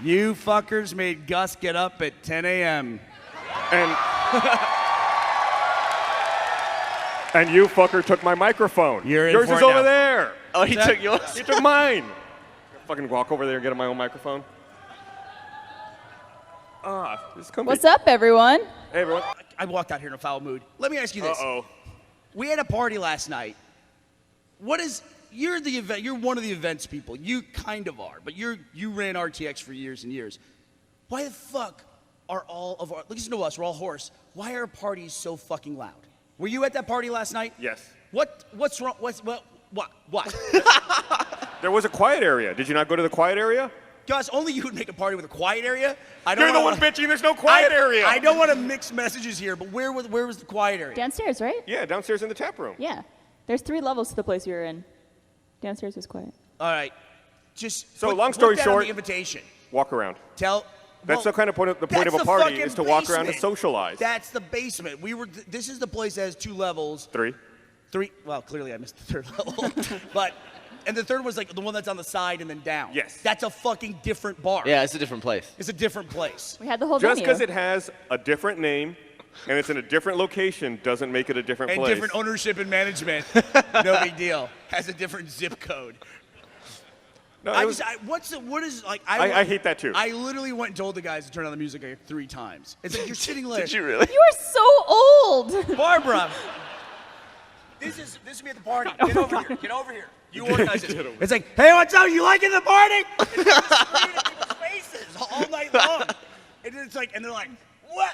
You fuckers made Gus get up at 10 a.m. And and you fucker took my microphone. Yours is over there. Oh, he took yours? He took mine. Fucking walk over there and get my own microphone. What's up, everyone? Hey, everyone. I walked out here in a foul mood. Let me ask you this. Uh-oh. We had a party last night. You're the event. You're one of the events people. You kind of are, but you ran RTX for years and years. Why the fuck are all of our? Listen to us. We're all hoarse. Why are parties so fucking loud? Were you at that party last night? Yes. What's wrong? What? There was a quiet area. Did you not go to the quiet area? Gus, only you would make a party with a quiet area. You're the one bitching. There's no quiet area. I don't want to mix messages here, but where was the quiet area? Downstairs, right? Yeah, downstairs in the tap room. Yeah. There's 3 levels to the place we were in. Downstairs was quiet. All right. Just long story put that short, on the invitation. Walk around. That's the kind of point of a party is to walk around and socialize. That's the basement. This is the place that has 2 levels. 3. Well, clearly I missed the 3rd level. And the 3rd was like the one that's on the side and then down. Yes. That's a fucking different bar. Yeah, it's a different place. It's a different place. We had the whole Just venue. because it has a different name and it's in a different location doesn't make it a different place. And different ownership and management. No big deal. Has a different zip code. No, I hate that too. I literally went and told the guys to turn on the music like 3 times. It's like, you're sitting there. Did you really? You are so old. Barbara. This is me at the party. Get over here. Get over here. You organize it. It's like, hey, what's up? You liking the party? It's like screaming in people's faces all night long. And it's like, and they're like, what?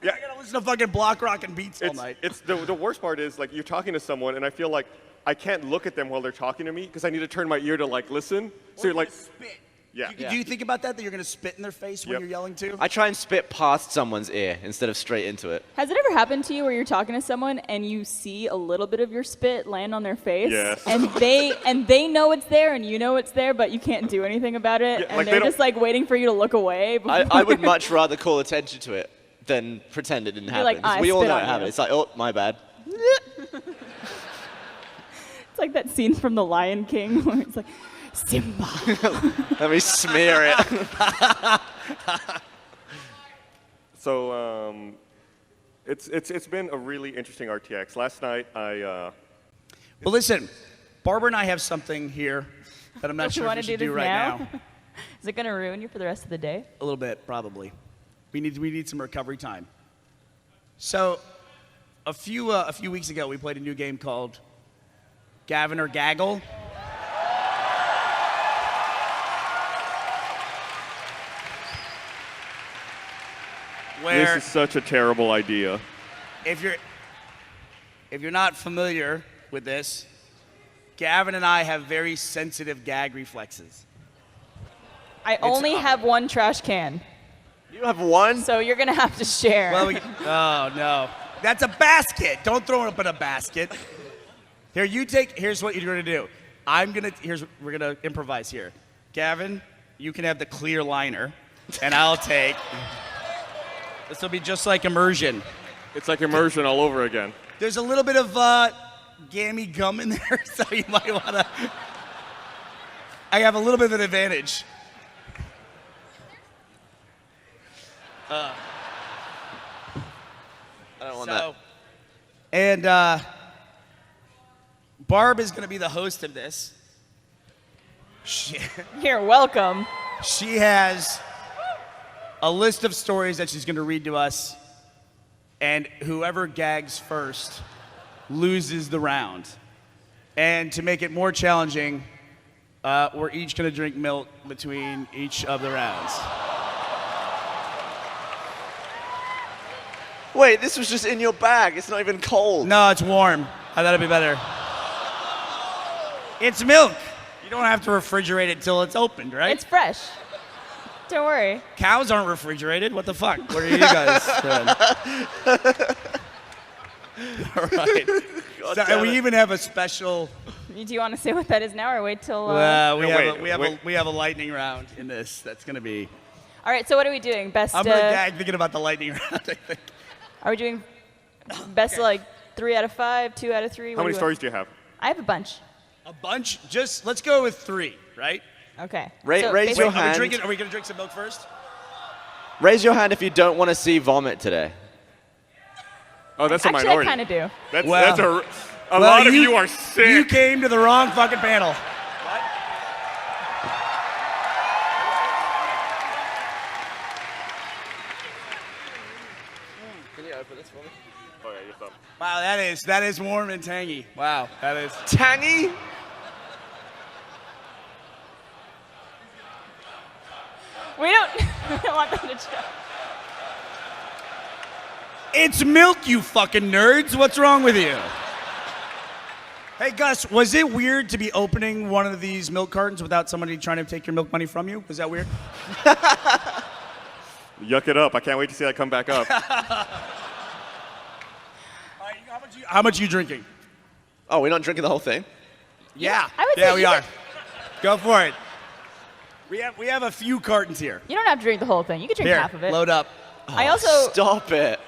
Yeah. I gotta listen to fucking block rock and beats all night. It's the worst part is like you're talking to someone and I feel like I can't look at them while they're talking to me because I need to turn my ear to like listen. So you're like, spit. Yeah. Do you think about that you're gonna spit in their face when you're yelling too? I try and spit past someone's ear instead of straight into it. Has it ever happened to you where you're talking to someone and you see a little bit of your spit land on their face? Yes. And they know it's there and you know it's there, but you can't do anything about it, Yeah, and like they're they just like waiting for you to look away. I would much rather call attention to it than pretend it didn't happen. like, 'Cause I we all spit know on it happened. you. It's like, oh, my bad. It's like that scene from The Lion King where it's like, Simba. Let me smear it. So it's been a really interesting RTX. Last night Well, listen, Barbara and I have something here that I'm not sure if we should do right now. Is it going to ruin you for the rest of the day? A little bit, probably. We need some recovery time. So, a few weeks ago, we played a new game called Gavin or Gaggle. Where this is such a terrible idea. if you're not familiar with this, Gavin and I have very sensitive gag reflexes. I only have 1 trash can, You have one? so you're going to have to share. Well, oh no, that's a basket. Don't throw it up in a basket. Here, here's what you're gonna do. We're gonna improvise here. Gavin, you can have the clear liner, and I'll take. This will be just like immersion. It's like immersion all over again. There's a little bit of gammy gum in there, so you might wanna. I have a little bit of an advantage. I don't want that. And Barb is going to be the host of this. You're welcome. She has a list of stories that she's going to read to us, and whoever gags first loses the round. And to make it more challenging, we're each going to drink milk between each of the rounds. Wait, this was just in your bag. It's not even cold. No, it's warm. I thought it'd be better. It's milk. You don't have to refrigerate it till it's opened, right? It's fresh. Don't worry. Cows aren't refrigerated. What the fuck? What are you guys doing? All right. So, and we even have a special. Do you want to say what that is now, or wait till? We have a lightning round in this. That's gonna be. All right. So what are we doing? Best. I'm gonna gag thinking about the lightning round. I think. Are we doing best like 3 out of 5, 2 out of 3? How many stories do you have? I have a bunch. A bunch? Just let's go with 3, right? Okay. Raise So your basically- hand. Are we gonna drink some milk first? Raise your hand if you don't want to see vomit today. Oh, that's a Actually, minority. I kind of do. That's a lot of you are sick. You came to the wrong fucking panel. Can you open this for me? Oh, yeah, you're dumb. Wow, that is warm and tangy. Wow, that is. Tangy? We don't want them to try. It's milk, you fucking nerds. What's wrong with you? Hey, Gus, was it weird to be opening one of these milk cartons without somebody trying to take your milk money from you? Was that weird? Yuck it up. I can't wait to see that come back up. How much are you drinking? Oh, we're not drinking the whole thing? Yeah. I would yeah, say we you are. could- Go for it. We have a few cartons here. You don't have to drink the whole thing. You can drink Here, half of it. load up. I also. Stop it.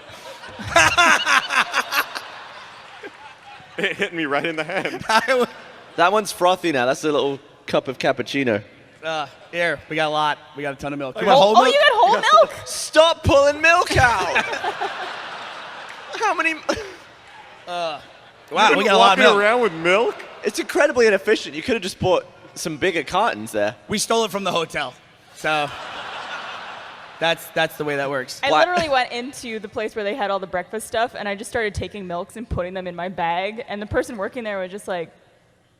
It hit me right in the hand. That one's frothy now. That's a little cup of cappuccino. Here, we got a lot. We got a ton of milk. You Oh, want whole milk? you got whole milk? Stop pulling milk out! How many? Wow, You've we been got a lot of walking milk. around with milk? It's incredibly inefficient. You could have just bought some bigger cartons there. We stole it from the hotel. So that's the way that works. I Black- literally went into the place where they had all the breakfast stuff, and I just started taking milks and putting them in my bag. And the person working there was just like,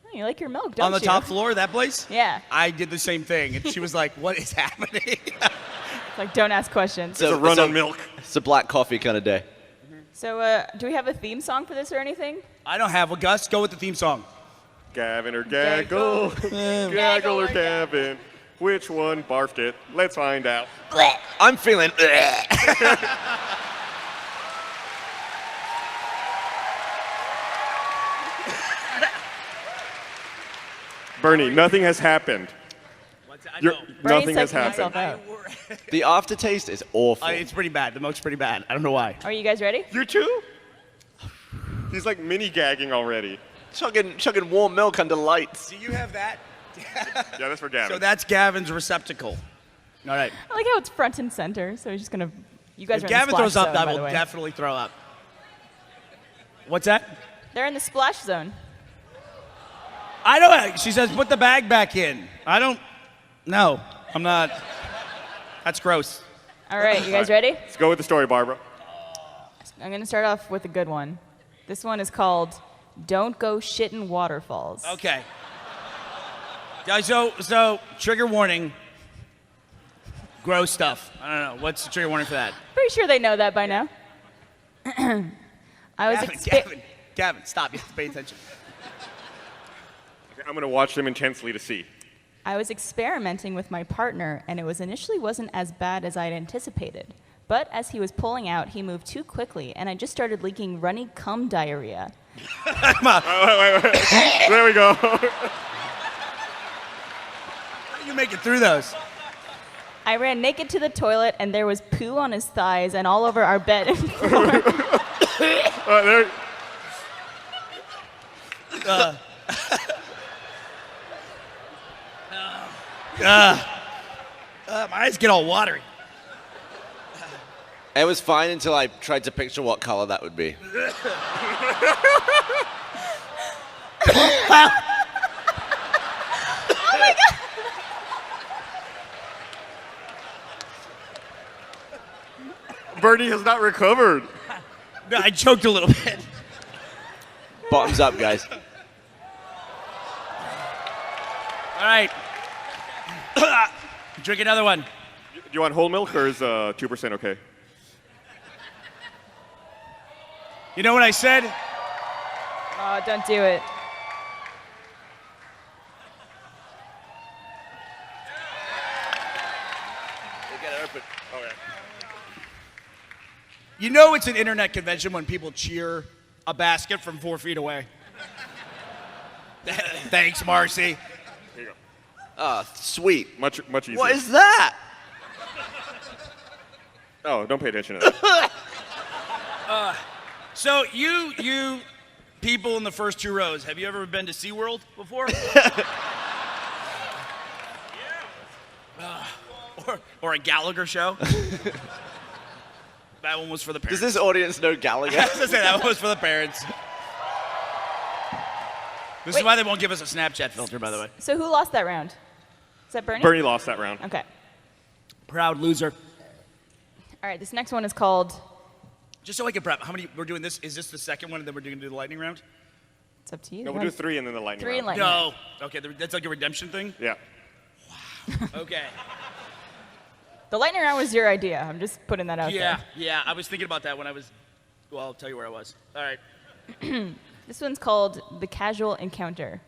oh, "You like your milk, don't On the you?" top floor of that place? Yeah. I did the same thing. And she was like, what is happening? It's like, don't ask questions. So It's a run on milk. It's a black coffee kind of day. So, do we have a theme song for this or anything? I don't have a Gus. Go with the theme song. Gavin or Gaggle? Gaggle or Gavin? Which one barfed it? Let's find out. I'm feeling. Bernie, nothing has happened. You're- Bernie's nothing has psyching himself happened. out. The aftertaste is awful. It's pretty bad. The milk's pretty bad. I don't know why. Are you guys ready? You too? He's like mini gagging already. chugging warm milk under lights. Do you have that? Yeah, that's for Gavin. So that's Gavin's receptacle. All right. I like how it's front and center, so he's just gonna. You guys If are in the Gavin splash throws up, zone, I by the will way. definitely throw up. What's that? They're in the splash zone. I don't. She says, put the bag back in. I don't. No, I'm not. That's gross. All right, you guys ready? Let's go with the story, Barbara. I'm gonna start off with a good one. This one is called "Don't Go Shittin' Waterfalls." Okay. Guys, so trigger warning. Gross stuff. I don't know. What's the trigger warning for that? Pretty sure they know that by now. I was Gavin, stop. You have to pay attention. Okay, I'm going to watch them intensely to see. I was experimenting with my partner, and it initially wasn't as bad as I'd anticipated. But as he was pulling out, he moved too quickly, and I just started leaking runny cum diarrhea. Wait. There we go. How do you make it through those? I ran naked to the toilet, and there was poo on his thighs and all over our bed and floor. There. My eyes get all watery. It was fine until I tried to picture what color that would be. Bernie has not recovered. No, I choked a little bit. Bottoms up, guys. All right. Drink another one. Do you want whole milk or is 2% okay? You know what I said? Oh, don't do it. Okay. You know it's an internet convention when people cheer a basket from 4 feet away. Thanks, Marcy. Here you Sweet. go. Much easier. What is that? Oh, don't pay attention to that. So you people in the first 2 rows, have you ever been to SeaWorld before? Or a Gallagher show. That one was for the parents. Does this audience know Gallagher? I was gonna say that one was for the parents. This is why they won't give us a Snapchat filter, by the way. So who lost that round? Is that Burnie? Burnie lost that round. Okay. Proud loser. All right, this next one is called... Just so I can prep, how many we're doing this? Is this the second one, and then we're going to do the lightning round? It's up to you. No, we'll do 3 and then the lightning 3 and round. lightning. No. Okay, that's like a redemption thing. Yeah. Okay. The lightning round was your idea. I'm just putting that out there. Yeah. I was thinking about that when I was. Well, I'll tell you where I was. All right. This one's called The Casual Encounter.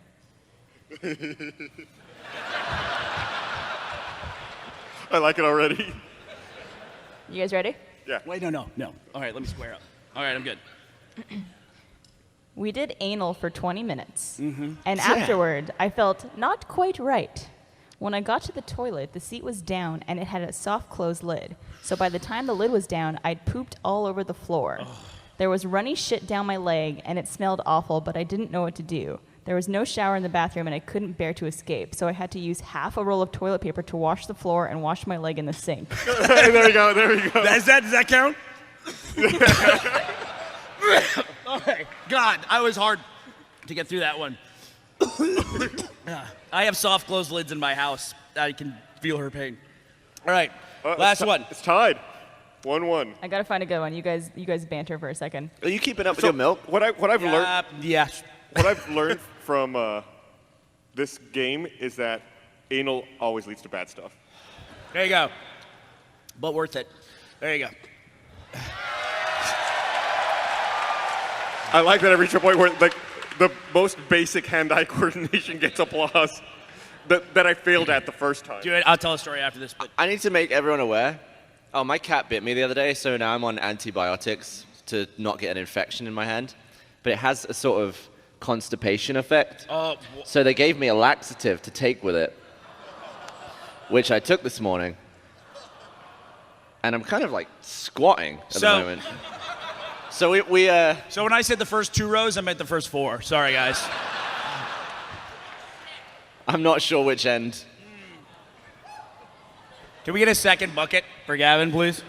I like it already. You guys ready? Yeah. Wait, no. All right, let me square up. All right, I'm good. We did anal for 20 minutes. And afterward, I felt not quite right. When I got to the toilet, the seat was down and it had a soft closed lid. So by the time the lid was down, I'd pooped all over the floor. There was runny shit down my leg and it smelled awful, but I didn't know what to do. There was no shower in the bathroom and I couldn't bear to escape. So I had to use half a roll of toilet paper to wash the floor and wash my leg in the sink. There we go. Does that count? Okay. God, I was hard to get through that one. I have soft closed lids in my house. I can feel her pain. All right, last one. It's tied. 1-1. I gotta find a good one. You guys banter for a second. Are you keeping up with your milk? What I've learned. Yeah. What I've learned from this game is that anal always leads to bad stuff. There you go. But worth it. There you go. I like that I reach a point where like the most basic hand-eye coordination gets applause that I failed at the first time. Dude, I'll tell a story after this. But I need to make everyone aware. Oh, my cat bit me the other day, so now I'm on antibiotics to not get an infection in my hand. But it has a sort of constipation effect. So they gave me a laxative to take with it, which I took this morning. And I'm kind of like squatting at the moment. So we So when I said the first 2 rows, I meant the first 4. Sorry, guys. I'm not sure which end. Can we get a second bucket for Gavin, please?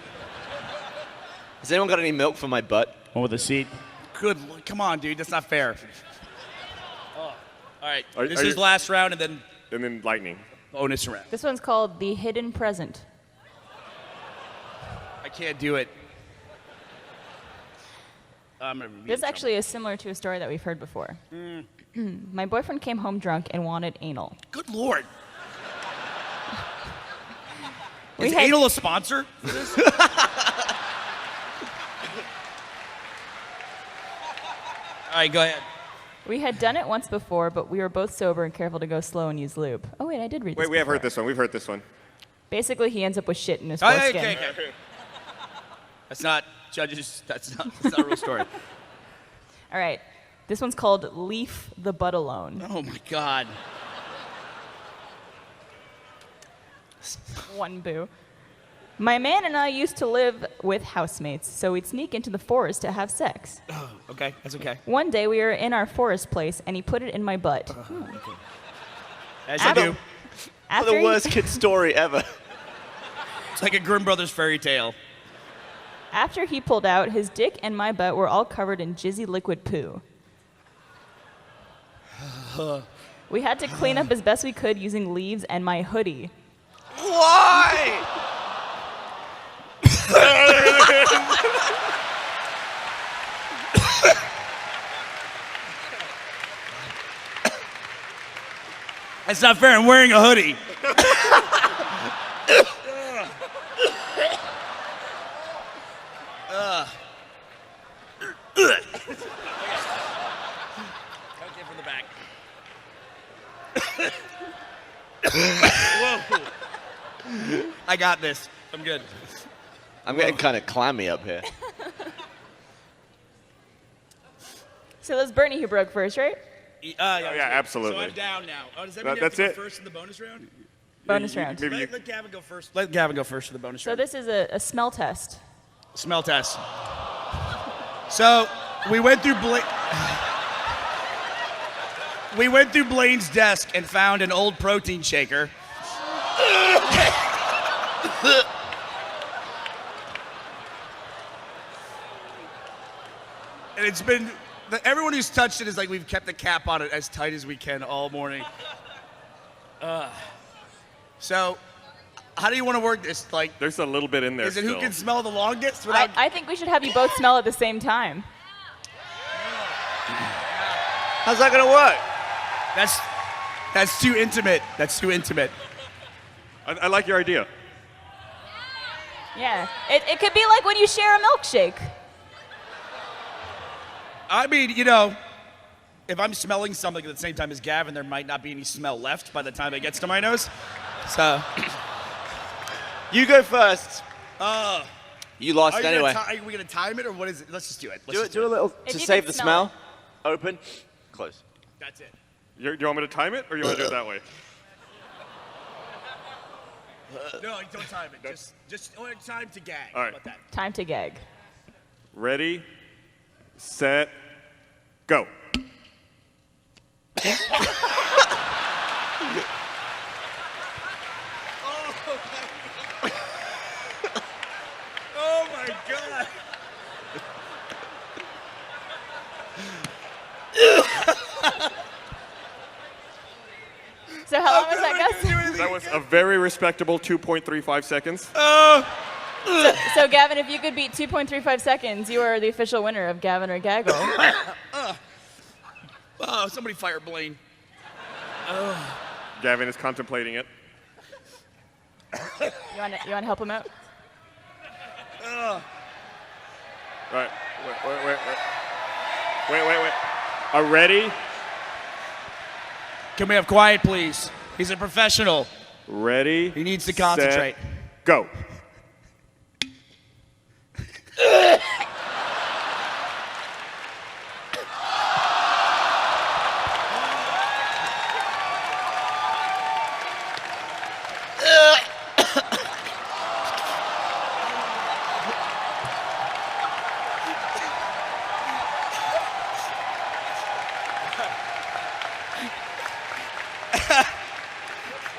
Has anyone got any milk for my butt? One with a seat. Good. Come on, dude. That's not fair. All right. This is last round, and then lightning. bonus round. This one's called The Hidden Present. I can't do it. This actually is similar to a story that we've heard before. My boyfriend came home drunk and wanted anal. Good Lord. We Is had- anal a sponsor for this? All right, go ahead. We had done it once before, but we were both sober and careful to go slow and use lube. Oh, wait, I did read this Wait, we have before. heard this one. We've heard this one. Basically, he ends up with shit in his Oh, foreskin. okay. That's not, judges, that's not a real story. All right. This one's called Leaf the Butt Alone. Oh, my God. One boo. My man and I used to live with housemates, so we'd sneak into the forest to have sex. Okay, that's okay. One day, we were in our forest place, and he put it in my butt. As you do. After The he- worst kid story ever. It's like a Grimm Brothers fairy tale. After he pulled out, his dick and my butt were all covered in jizzy liquid poo. We had to clean up as best we could using leaves and my hoodie. Why? That's not fair. I'm wearing a hoodie. Okay, from the back. Whoa. I got this. I'm good. I'm getting kind of clammy up here. So that's Burnie who broke first, right? Yeah, absolutely. So I'm down now. Oh, does that mean That's I have it. to go first in the bonus round? Bonus round. Maybe you, Let Gavin go first. Let Gavin go first for the bonus So round. this is a smell test. Smell test. So we went through Blaine's desk and found an old protein shaker. And it's been, everyone who's touched it is like we've kept the cap on it as tight as we can all morning. So, how do you want to work this? Like, There's a little bit in there is it still. who can smell the longest? Without... I think we should have you both smell at the same time. How's that gonna work? That's too intimate. That's too intimate. I like your idea. Yeah. It could be like when you share a milkshake. I mean, you know, if I'm smelling something at the same time as Gavin, there might not be any smell left by the time it gets to my nose. So, You go first. You lost are anyway. we gonna time it or what is it? Let's just do it. Do a little If to you save can the smell smell. Open, close. That's it. Do you want me to time it, or you want to do it that way? No, don't time it. Just time to gag. All right. How about that? Time to gag. Ready, set, go. Oh my god. So how long was that, Gus? That was a very respectable 2.35 seconds. So Gavin, if you could beat 2.35 seconds, you are the official winner of Gavin or Gaggle. Oh, somebody fire Blaine. Gavin is contemplating it. You want to help him out? All right. Wait. Are ready? Can we have quiet, please? He's a professional. Ready. He needs to concentrate. Set, go.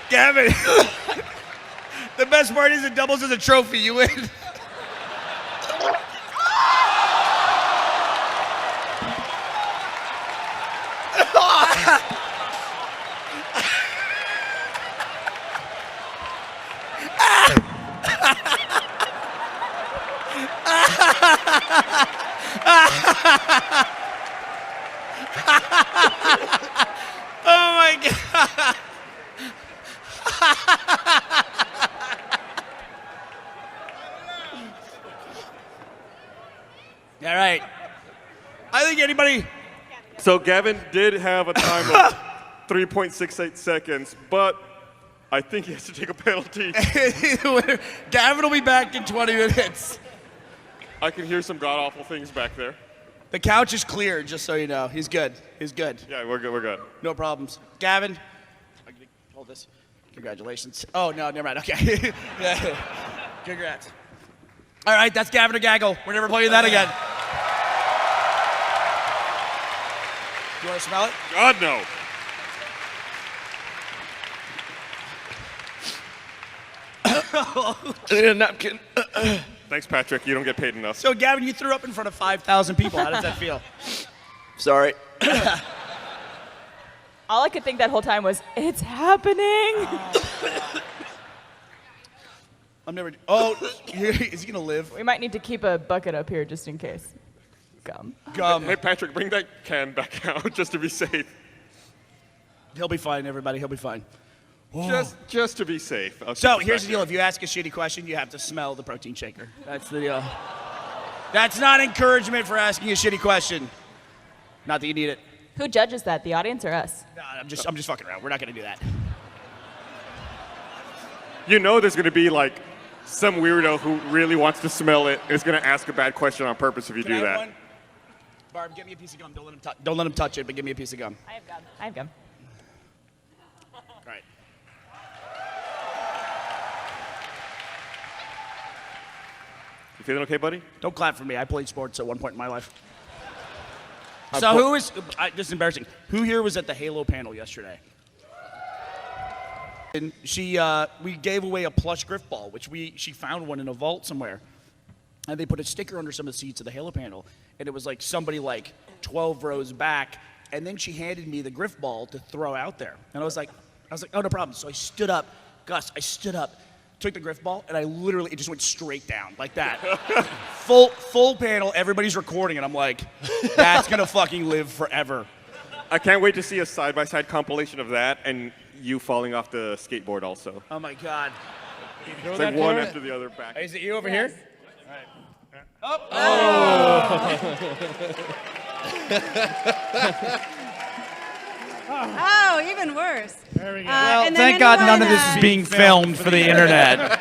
Gavin, the best part is it doubles as a trophy. You win. Oh my god. All right. I think anybody. So Gavin did have a time of 3.68 seconds, but I think he has to take a penalty. Gavin will be back in 20 minutes. I can hear some god-awful things back there. The couch is clear, just so you know. He's good. He's good. Yeah, we're good. No problems. Gavin, hold this. Congratulations. Oh, no, never mind. Okay. Yeah. Congrats. All right, that's Gavin or Gaggle. We're never playing that again. You want to smell it? God, no. I need a napkin. Thanks, Patrick. You don't get paid enough. So, Gavin, you threw up in front of 5,000 people. How does that feel? Sorry. All I could think that whole time was, it's happening. I'm never. Oh, is he gonna live? We might need to keep a bucket up here just in case. Gum. Hey, Patrick, bring that can back out just to be safe. He'll be fine, everybody. He'll be fine. Just to be safe. So here's the deal: if you ask a shitty question, you have to smell the protein shaker. That's the deal. That's not encouragement for asking a shitty question. Not that you need it. Who judges that, the audience or us? No, I'm just fucking around. We're not gonna do that. You know there's going to be, like, some weirdo who really wants to smell it and is going to ask a bad question on purpose if you Can I do have that. one? Barb, get me a piece of gum. Don't let him touch it, but give me a piece of gum. I have gum. I have gum. All right. You feeling okay, buddy? Don't clap for me. I played sports at one point in my life. So who is? This is embarrassing. Who here was at the Halo panel yesterday? And we gave away a plush griff ball, which she found one in a vault somewhere. And they put a sticker under some of the seats of the Halo panel. And it was like somebody like 12 rows back. And then she handed me the griff ball to throw out there. And I was like, oh, no problem. So I stood up. Gus, I stood up, took the griff ball, and it just went straight down like that. full panel, everybody's recording, and I'm like, that's going to fucking live forever. I can't wait to see a side-by-side compilation of that and you falling off the skateboard also. Oh, my God. It's like one after the other back. Is it you over here? All right. Oh, even worse. There we go. Well, thank God none of this is being filmed for the internet.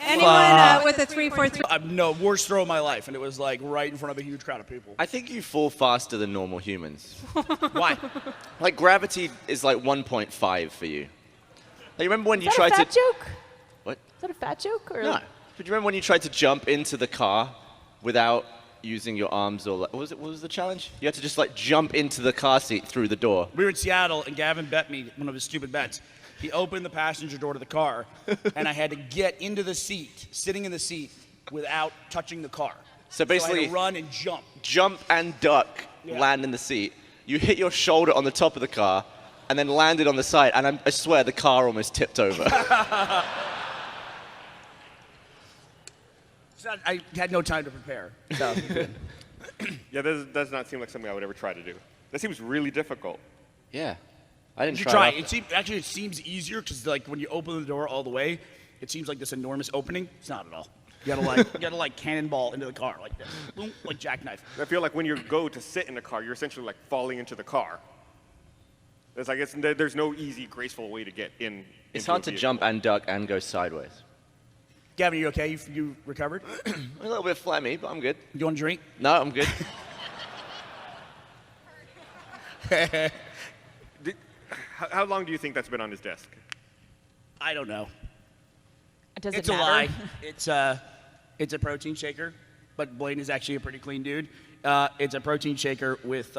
Anyone with a 3-4-3? No, worst throw of my life, and it was like right in front of a huge crowd of people. I think you fall faster than normal humans. Why? Like gravity is like 1.5 for you. Like, you remember when you Is tried that a fat to... joke? What? Is that a fat joke? Or? No. But do you remember when you tried to jump into the car without using your arms or like, what was the challenge? You had to just like jump into the car seat through the door. We were in Seattle, and Gavin bet me one of his stupid bets. He opened the passenger door to the car, and I had to get into the seat, sitting in the seat, without touching the car. So basically, I had to run and jump. Jump and duck, land in the seat. You hit your shoulder on the top of the car, and then landed on the side, and I swear the car almost tipped over. So I had no time to prepare. So. Yeah, that does not seem like something I would ever try to do. That seems really difficult. Yeah. I didn't You should try try. it. It seems easier because like when you open the door all the way, it seems like this enormous opening. It's not at all. You gotta like cannonball into the car like this, boom, like jackknife. I feel like when you go to sit in the car, you're essentially like falling into the car. There's no easy, graceful way to get in. It's into hard a to vehicle. jump and duck and go sideways. Gavin, you okay? You recovered? A little bit phlegmy, but I'm good. You want a drink? No, I'm good. How long do you think that's been on his desk? I don't know. Does It's it a matter? lie. It's a protein shaker, but Blaine is actually a pretty clean dude. It's a protein shaker with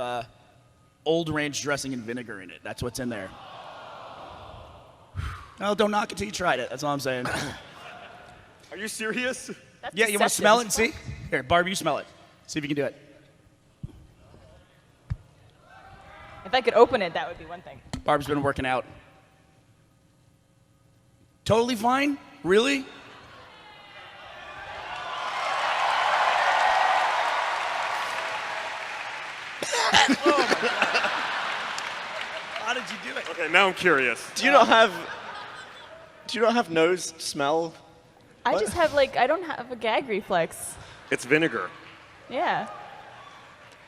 Old Ranch dressing and vinegar in it. That's what's in there. Well, don't knock it till you tried it. That's all I'm saying. Are you serious? That's Yeah, you want to deceptive. smell it and see? Here, Barb, you smell it. See if you can do it. If I could open it, that would be one thing. Barb's been working out. Totally fine? Really? How did you do it? Okay, now I'm curious. Do you not have nose smell? I just have I don't have a gag reflex. It's vinegar. Yeah.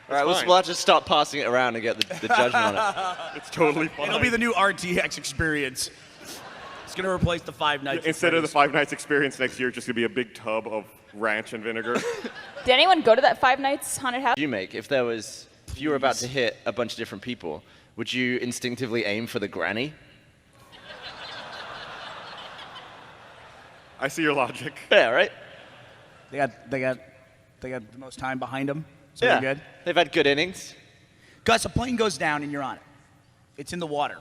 All right, fine. we'll have to start passing it around and get the judgment on it. It's totally fine. It'll be the new RTX experience. It's going to replace the Five Nights. Instead of the Five Nights experience next year, it's just going to be a big tub of ranch and vinegar. Did anyone go to that Five Nights haunted house? You make if you were about to hit a bunch of different people, would you instinctively aim for the granny? I see your logic. Yeah, right? They got the most time behind them. So Yeah. they're good. They've had good innings. Gus, a plane goes down and you're on it. It's in the water.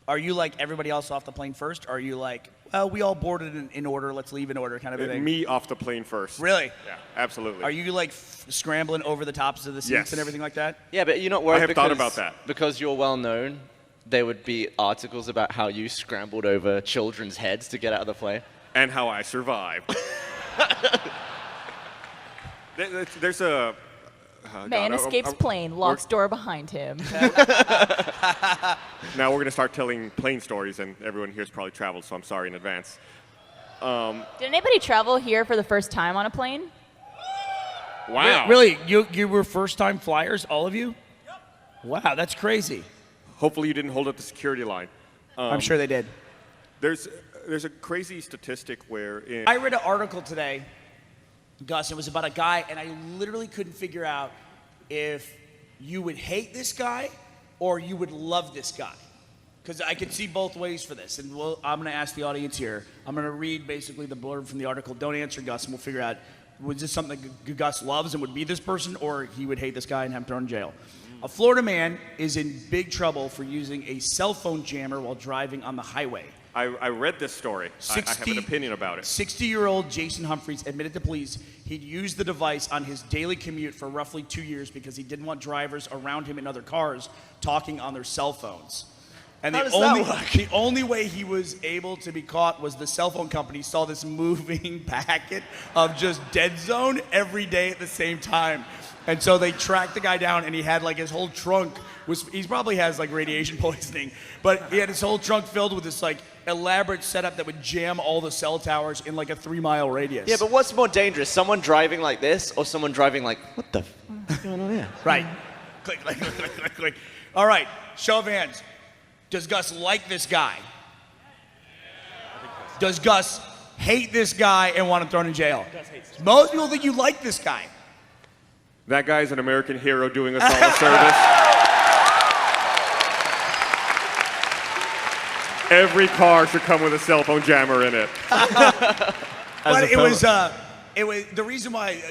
Are you like everybody else off the plane first? Or are you like, well, we all boarded in order, let's leave in order kind of a thing? Me off the plane first. Really? Yeah, absolutely. Are you like scrambling over the tops of the seats Yes. and everything like that? Yeah, but you're not worried I have because, thought about that. because you're well known. There would be articles about how you scrambled over children's heads to get out of the plane. And how I survived. There's a... Man escapes plane, locks door behind him. Now we're going to start telling plane stories, and everyone here's probably traveled, so I'm sorry in advance. Did anybody travel here for the first time on a plane? Wow. Really? You were first-time flyers, all of you? Yep. Wow, that's crazy. Hopefully you didn't hold up the security line. I'm sure they did. There's a crazy statistic where I read an article today, Gus. It was about a guy, and I literally couldn't figure out if you would hate this guy or you would love this guy. Because I could see both ways for this. And I'm going to ask the audience here. I'm going to read basically the blurb from the article. Don't answer, Gus, and we'll figure out, was this something that Gus loves and would be this person, or he would hate this guy and have him thrown in jail? A Florida man is in big trouble for using a cell phone jammer while driving on the highway. I read this story. I have an opinion about it. 60-year-old Jason Humphreys admitted to police he'd used the device on his daily commute for roughly 2 years because he didn't want drivers around him in other cars talking on their cell phones. And How does that work? the only way he was able to be caught was the cell phone company saw this moving packet of just dead zone every day at the same time. And so they tracked the guy down, and he had like his whole trunk he probably has like radiation poisoning, but he had his whole trunk filled with this like elaborate setup that would jam all the cell towers in like a 3-mile radius. Yeah, but what's more dangerous? Someone driving like this or someone driving like, what the f is going on here? Right. Click, click, click, click, click, click. All right, show of hands. Does Gus like this guy? Does Gus hate this guy and want him thrown in jail? Most people think you like this guy. That guy's an American hero doing us all a service. Every car should come with a cell phone jammer in it. But it was the reason why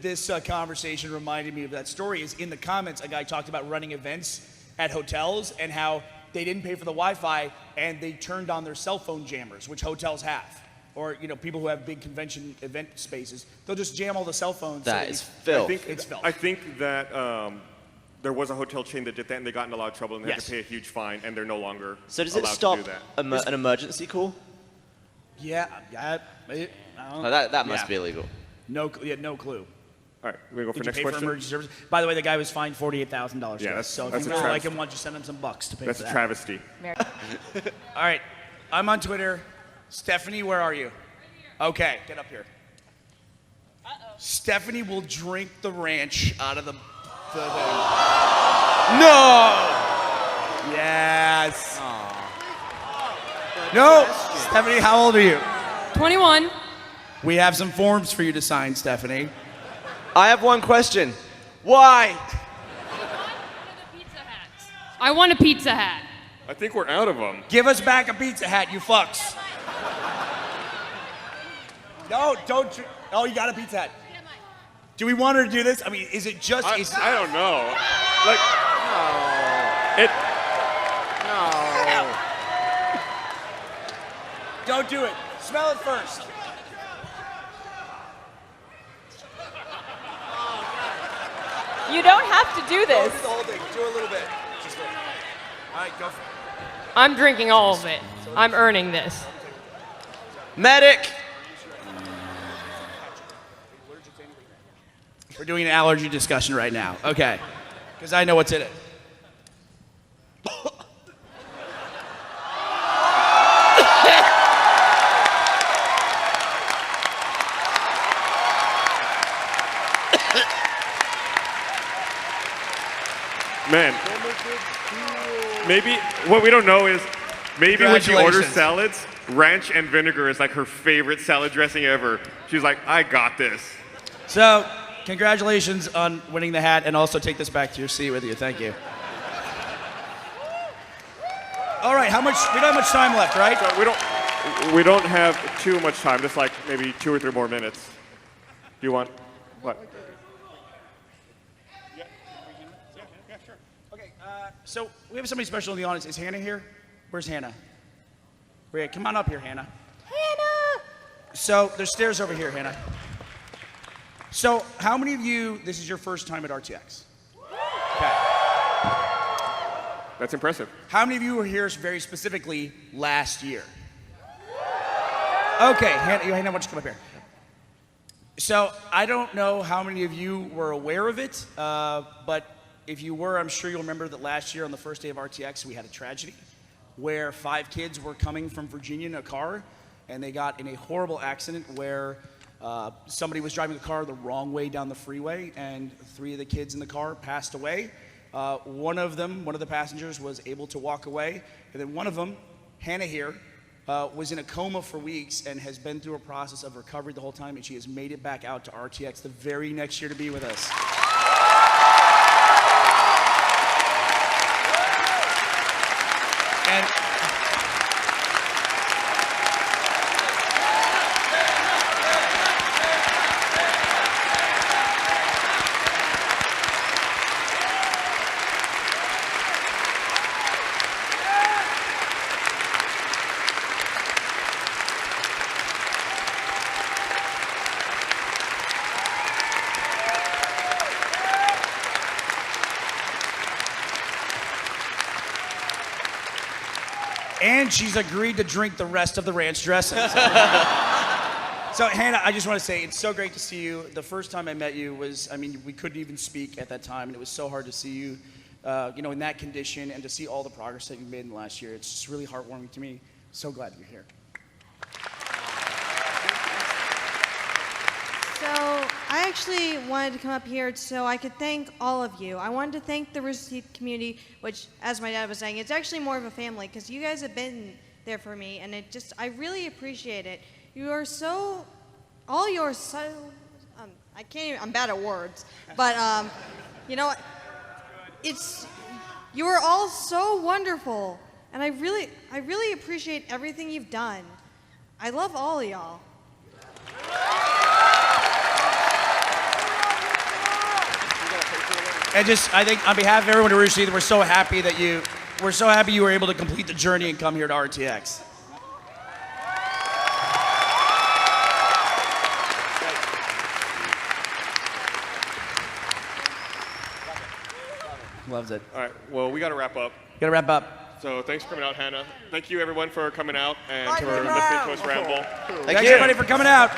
this conversation reminded me of that story is in the comments a guy talked about running events at hotels and how they didn't pay for the Wi-Fi and they turned on their cell phone jammers, which hotels have. Or people who have big convention event spaces, they'll just jam all the cell phones. That is filth. It's filth. I think that there was a hotel chain that did that, and they got in a lot of trouble, and they had to pay a huge fine, and they're no longer So does it allowed stop to do that. an emergency call? Yeah, I don't No, know. that must be illegal. No clue. All right, we're going to go for Did you next pay for question. emergency service? By the way, the guy was fined $48,000. Yeah, so if that's you a really travesty. like him, why don't you send him some bucks to pay That's for a that? travesty. All right, I'm on Twitter. Stephanie, where are you? Okay, get up here. Stephanie will drink the ranch out of the thing. No! Yes. No! Stephanie, how old are you? 21. We have some forms for you to sign, Stephanie. I have one question. Why? I want a Pizza Hut. I think we're out of them. Give us back a Pizza Hut, you fucks. No, don't. Oh, you got a Pizza Hut. Do we want her to do this? I mean, is it just? I don't know. Like, no. Don't do it. Smell it first. You don't have to do this. Do the whole thing. Do a little bit. All right, go for it. I'm drinking all of it. I'm earning this. Medic! We're doing an allergy discussion right now. Okay. Because I know what's in it. Man, maybe what we don't know is maybe when she orders salads, ranch and vinegar is like her favorite salad dressing ever. She's like, I got this. So, congratulations on winning the hat, and also take this back to your seat with you. Thank you. All right, we don't have much time left, right? So we don't have too much time, just like maybe 2 or 3 more minutes. Do you want what? Okay, so we have somebody special in the audience. Is Hannah here? Where's Hannah? Ray, come on up here, Hannah. Hannah! So there's stairs over here, Hannah. So how many of you, this is your first time at RTX? Okay. That's impressive. How many of you were here very specifically last year? Okay, Hannah, why don't you come up here? So I don't know how many of you were aware of it, but if you were, I'm sure you'll remember that last year on the first day of RTX, we had a tragedy where 5 kids were coming from Virginia in a car, and they got in a horrible accident where somebody was driving the car the wrong way down the freeway, and 3 of the kids in the car passed away. One of the passengers, was able to walk away, and then one of them, Hannah here, was in a coma for weeks and has been through a process of recovery the whole time, and she has made it back out to RTX the very next year to be with us. And And she's agreed to drink the rest of the ranch dressing. So Hannah, I just want to say it's so great to see you. The first time I met you was, we couldn't even speak at that time, and it was so hard to see you, in that condition, and to see all the progress that you've made in the last year. It's just really heartwarming to me. So glad you're here. So I actually wanted to come up here so I could thank all of you. I wanted to thank the Rooster Teeth community, which, as my dad was saying, it's actually more of a family because you guys have been there for me, and I really appreciate it. You are so, all your so, I can't even, I'm bad at words, but you are all so wonderful, and I really appreciate everything you've done. I love all of y'all. And I think on behalf of everyone at Rooster Teeth, we're so happy you were able to complete the journey and come here to RTX. Loves it. All right, well, we got to wrap up. Gotta wrap up. So thanks for coming out, Hannah. Thank you, everyone, for coming out and for listening to us ramble. Thanks, everybody, for coming out.